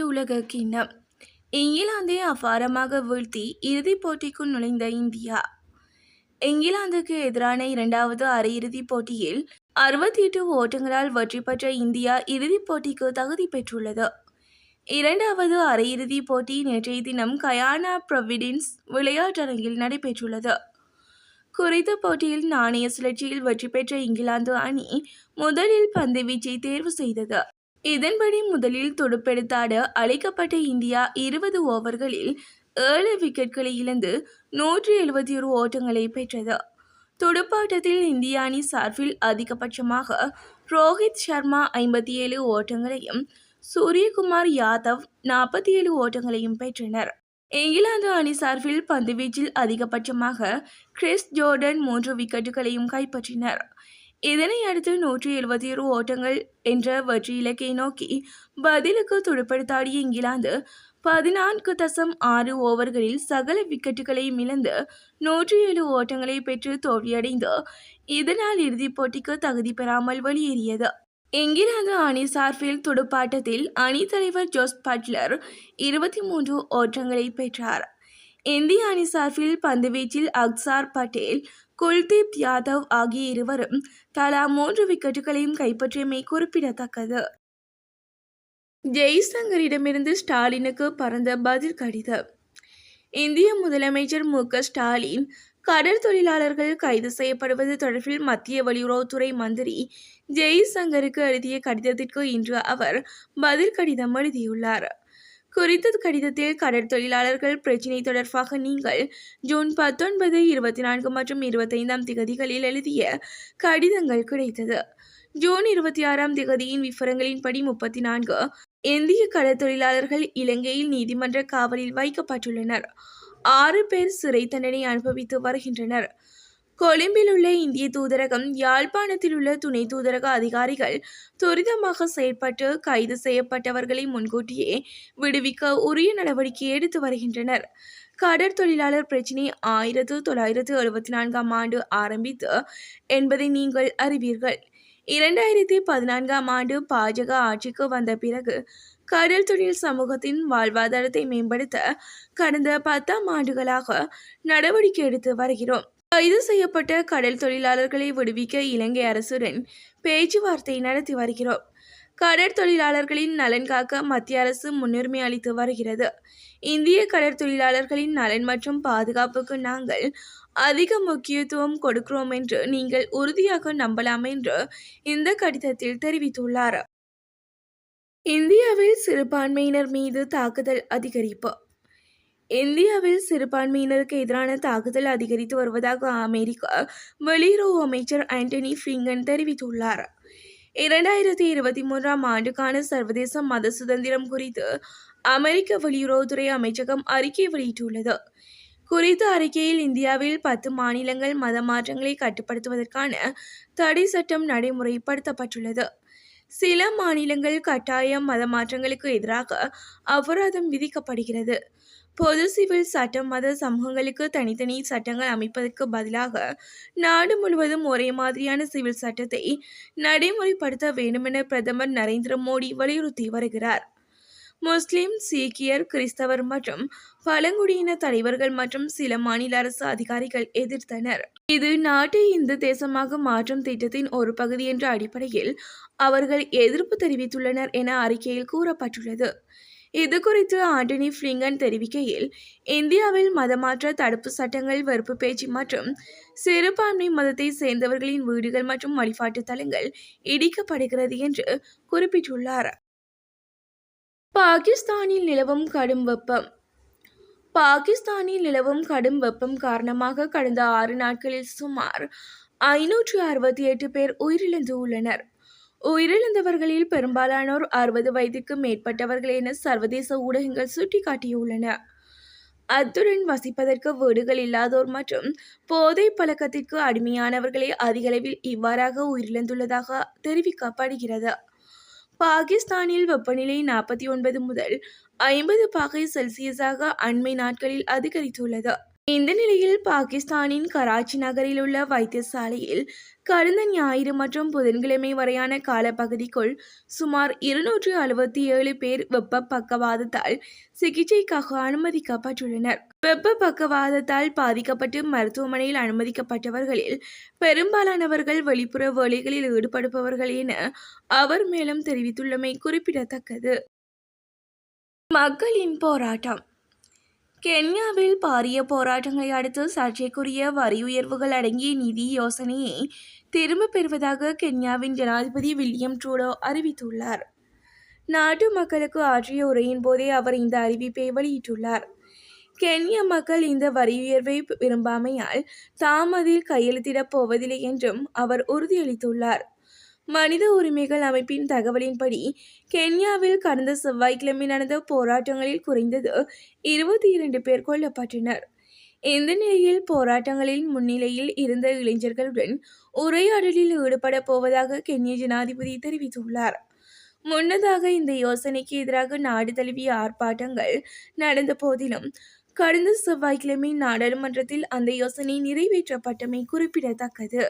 உலக கிண்ணம். இங்கிலாந்தை அபாரமாக வீழ்த்தி இறுதிப் போட்டிக்குள் நுழைந்த இந்தியா. இங்கிலாந்துக்கு எதிரான இரண்டாவது அரையிறுதிப் போட்டியில் 68 ஓட்டங்களால் வெற்றி பெற்ற இந்தியா இறுதிப் போட்டிக்கு தகுதி பெற்றுள்ளது. இரண்டாவது அரையிறுதிப் போட்டி நேற்றைய தினம் கயானா புரோவிடன்ஸ் விளையாட்டரங்கில் நடைபெற்றுள்ளது. குறித்த போட்டியில் நாணய சுழற்சியில் வெற்றி பெற்ற இங்கிலாந்து அணி முதலில் பந்துவீச்சை தேர்வு செய்தது. இதன்படி முதலில் துடுப்பெடுத்தாட அழைக்கப்பட்ட இந்தியா 20 ஓவர்களில் 7 விக்கெட்களை இழந்து 171 ஓட்டங்களை பெற்றது. துடுப்பாட்டத்தில் இந்திய அணி சார்பில் அதிகபட்சமாக ரோஹித் சர்மா 57 ஓட்டங்களையும் சூரியகுமார் யாதவ் 47 ஓட்டங்களையும் பெற்றனர். இங்கிலாந்து அணி சார்பில் பந்துவீச்சில் அதிகபட்சமாக கிறிஸ் ஜோர்டன் 3 விக்கெட்டுகளையும் கைப்பற்றினர். இதனை அடுத்து 171 ஓட்டங்கள் என்ற வெற்றி இலக்கை நோக்கி பதிலுக்கு துடுப்பெடுத்தாடிய இங்கிலாந்து 14.6 ஓவர்களில் சகல விக்கெட்டுகளையும் இழந்து 107 ஓட்டங்களை பெற்று தோல்வியடைந்து இதனால் இறுதிப் போட்டிக்கு தகுதி பெறாமல் வெளியேறியது. இங்கிலாந்து அணி சார்பில் துடுப்பாட்டத்தில் அணித் தலைவர் ஜோஸ் பட்லர் 23 ஓட்டங்களை பெற்றார். இந்திய அணி சார்பில் பந்துவீச்சில் அக்சார் பட்டேல், குல்தீப் யாதவ் ஆகிய இருவரும் தலா 3 விக்கெட்டுகளையும் கைப்பற்றியமை குறிப்பிடத்தக்கது. ஜெய்சங்கரிடமிருந்து ஸ்டாலினுக்கு பறந்த பதில் கடிதம். இந்திய முதலமைச்சர் மு.க. ஸ்டாலின் கடற்தொழிலாளர்கள் கைது செய்யப்படுவது தொடர்பில் மத்திய வெளியுறவுத்துறை மந்திரி ஜெய்சங்கருக்கு எழுதிய கடிதத்திற்கு இன்று அவர் பதில் கடிதம் எழுதியுள்ளார். குறித்த கடிதத்தில் கடற்தொழிலாளர்கள் பிரச்சினை தொடர்பாக நீங்கள் ஜூன் 19, 24 மற்றும் 25ஆம் திகதிகளில் எழுதிய கடிதங்கள் கிடைத்தது. ஜூன் 26ஆம் திகதியின் விவரங்களின்படி 34 இந்திய கடற்தொழிலாளர்கள் இலங்கையில் நீதிமன்ற காவலில் வைக்கப்பட்டுள்ளனர். 6 பேர் சிறை தண்டனை அனுபவித்து வருகின்றனர். கொழும்பில் உள்ள இந்திய தூதரகம், யாழ்ப்பாணத்தில் உள்ள துணை தூதரக அதிகாரிகள் துரிதமாக செயற்பட்டு கைது செய்யப்பட்டவர்களை முன்கூட்டியே விடுவிக்க உரிய நடவடிக்கை எடுத்து வருகின்றனர். கடற்தொழிலாளர் பிரச்சினை 1974ஆம் ஆண்டு ஆரம்பித்து என்பதை நீங்கள் அறிவீர்கள். 2014ஆம் ஆண்டு பாஜக ஆட்சிக்கு வந்த பிறகு கடல் தொழில் சமூகத்தின் வாழ்வாதாரத்தை மேம்படுத்த கடந்த 10 ஆண்டுகளாக நடவடிக்கை எடுத்து வருகிறோம். கைது செய்யப்பட்ட கடல் தொழிலாளர்களை விடுவிக்க இலங்கை அரசுடன் பேச்சுவார்த்தை நடத்தி வருகிறோம். கடற்தொழிலாளர்களின் நலன் காக்க மத்திய அரசு முன்னுரிமை அளித்து வருகிறது. இந்திய கடற்தொழிலாளர்களின் நலன் மற்றும் பாதுகாப்புக்கு நாங்கள் அதிக முக்கியத்துவம் கொடுக்கிறோம் என்று நீங்கள் உறுதியாக நம்பலாம் என்று இந்த கடிதத்தில் தெரிவித்துள்ளார். இந்தியாவில் சிறுபான்மையினர் மீது தாக்குதல் அதிகரிப்பு. இந்தியாவில் சிறுபான்மையினருக்கு எதிரான தாக்குதல் அதிகரித்து வருவதாக அமெரிக்க வெளியுறவு அமைச்சர் ஆண்டனி பிளிங்கன் தெரிவித்துள்ளார். 2023ஆம் ஆண்டுக்கான சர்வதேச மத சுதந்திரம் குறித்து அமெரிக்க வெளியுறவுத்துறை அமைச்சகம் அறிக்கை வெளியிட்டுள்ளது. குறித்த அறிக்கையில் இந்தியாவில் 10 மாநிலங்கள் மத மாற்றங்களை கட்டுப்படுத்துவதற்கான தடை சட்டம் நடைமுறைப்படுத்தப்பட்டுள்ளது. சில மாநிலங்கள் கட்டாய மத மாற்றங்களுக்கு எதிராக அபராதம் விதிக்கப்படுகிறது. பொது சிவில் சட்டம் மத சமூகங்களுக்கு தனித்தனி சட்டங்கள் அமைப்பதற்கு பதிலாக நாடு முழுவதும் ஒரே மாதிரியான சிவில் சட்டத்தை நடைமுறைப்படுத்த வேண்டுமென பிரதமர் நரேந்திர மோடி வலியுறுத்தி வருகிறார். முஸ்லிம், சீக்கியர், கிறிஸ்தவர் மற்றும் பழங்குடியின தலைவர்கள் மற்றும் சில மாநில அரசு அதிகாரிகள் எதிர்த்தனர். இது நாட்டை இந்து தேசமாக மாற்றும் திட்டத்தின் ஒரு பகுதி என்ற அடிப்படையில் அவர்கள் எதிர்ப்பு தெரிவித்துள்ளனர் என அறிக்கையில் கூறப்பட்டுள்ளது. இதுகுறித்து ஆண்டனி பிளிங்கன் தெரிவிக்கையில், இந்தியாவில் மதமாற்ற தடுப்பு சட்டங்கள், வெறுப்பு பேச்சு மற்றும் சிறுபான்மை மதத்தை சேர்ந்தவர்களின் வீடுகள் மற்றும் வழிபாட்டு தலங்கள் இடிக்கப்படுகிறது என்று குறிப்பிட்டுள்ளார். பாகிஸ்தானில் நிலவும் கடும் வெப்பம். பாகிஸ்தானில் நிலவும் கடும் வெப்பம் காரணமாக கடந்த 6 நாட்களில் சுமார் 568 பேர் உயிரிழந்து உள்ளனர். உயிரிழந்தவர்களில் பெரும்பாலானோர் 60 வயதிற்கு மேற்பட்டவர்கள் என சர்வதேச ஊடகங்கள் சுட்டிக்காட்டியுள்ளன. அத்துடன் வசிப்பதற்கு வீடுகள் இல்லாதோர் மற்றும் போதை பழக்கத்திற்கு அடிமையானவர்களே அதிகளவில் இவ்வாறாக உயிரிழந்துள்ளதாக தெரிவிக்கப்படுகிறது. பாகிஸ்தானில் வெப்பநிலை 49 முதல் 50 பாகை செல்சியஸாக அண்மை நாட்களில் அதிகரித்துள்ளது. இந்த நிலையில் பாகிஸ்தானின் கராச்சி நகரில் உள்ள வைத்தியசாலையில் கடந்த ஞாயிறு மற்றும் புதன்கிழமை வரையான காலப்பகுதிக்குள் சுமார் 267 பேர் வெப்ப பக்கவாதத்தால் சிகிச்சைக்காக அனுமதிக்கப்பட்டுள்ளனர். வெப்ப பக்கவாதத்தால் பாதிக்கப்பட்டு மருத்துவமனையில் அனுமதிக்கப்பட்டவர்களில் பெரும்பாலானவர்கள் வெளிப்புற வேலைகளில் ஈடுபடுபவர்கள் என அவர் மேலும் தெரிவித்துள்ளமை குறிப்பிடத்தக்கது. மக்களின் போராட்டம். கென்யாவில் பாரிய போராட்டங்களை அடுத்து சர்ச்சைக்குரிய வரி உயர்வுகள் அடங்கிய நிதி யோசனையை திரும்பப் பெறுவதாக கென்யாவின் ஜனாதிபதி வில்லியம் ட்ரூடோ அறிவித்துள்ளார். நாட்டு மக்களுக்கு ஆற்றிய உரையின் போதே அவர் இந்த அறிவிப்பை வெளியிட்டுள்ளார். கென்யா மக்கள் இந்த வரி உயர்வை விரும்பாமையால் தாம் அதில் கையெழுத்திடப் போவதில்லை என்றும் அவர் உறுதியளித்துள்ளார். மனித உரிமைகள் அமைப்பின் தகவலின்படி கென்யாவில் கடந்த செவ்வாய்க்கிழமை நடந்த போராட்டங்களில் குறைந்தது 22 பேர் கொல்லப்பட்டனர். இந்த நிலையில் போராட்டங்களில் முன்னிலையில் இருந்த இளைஞர்களுடன் உரையாடலில் ஈடுபட போவதாக கென்ய ஜனாதிபதி தெரிவித்துள்ளார். முன்னதாக இந்த யோசனைக்கு எதிராக நாடு தழுவிய ஆர்ப்பாட்டங்கள் நடந்த போதிலும் கடந்த செவ்வாய்க்கிழமை நாடாளுமன்றத்தில் அந்த யோசனை நிறைவேற்றப்பட்டமை குறிப்பிடத்தக்கது.